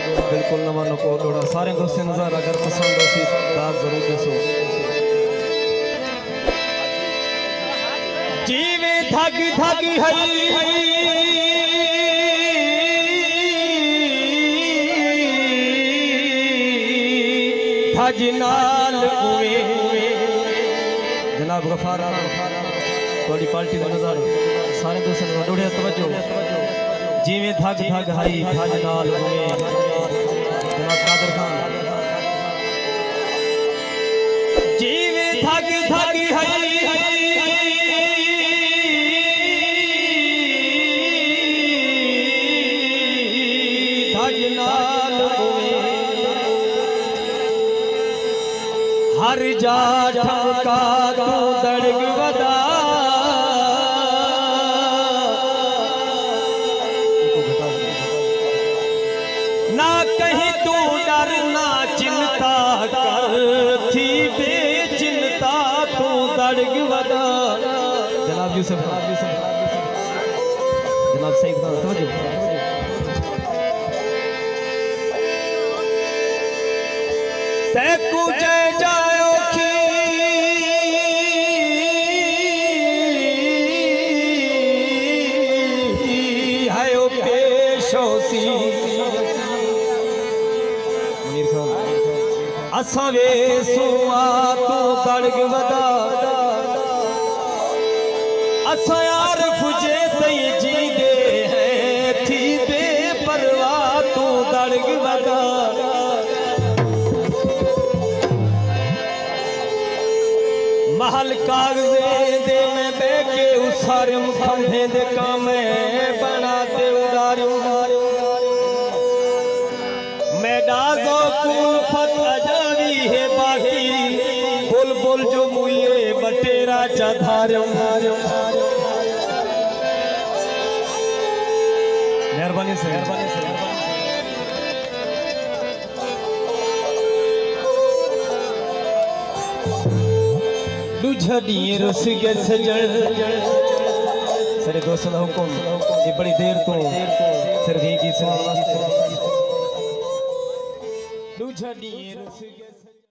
बिल्कुल न मानो को थोड़ा सारे दोस्त नज़ारा अगर पसंद हो सी बात जरूर दसो। जीवे थग थग हई थज नाल हुए जनाब गफार थोड़ी पार्टी का नज़ारा सारे दोस्त नज़ारा तवज्जो जीवे थग थग हई थज नाल हुए जनाब कादर खान जीवे थग थग हई थज नाल हुए हर जा ठमका तू दड़ग वदा ना कहीं तू डर ना चिंता कर थी बेचिंता तू दड़ग वदा। जनाब यूसुफ जनाब सईद खान तवज्जो ते कुजे जायो की हायो पेशोसी मुनीर खान असा वे सुआ तू दड़ग वदा असा यार फुजे तई जी दे है थी बेपरवाह तू दड़ग वदा। महल कागजे दे में बैके उसारे खंभे दे कामे बना दे उडारो मैं डाजो कुल फत अजावी है बाकी बुलबुल जो मुए बटेरा चाधारो। मेहरबानी से झड़िए रुस के सजन सारे दोस्तों का हुक्म ये बड़ी देर तो सिर्फ एक ही सुनने वास्ते।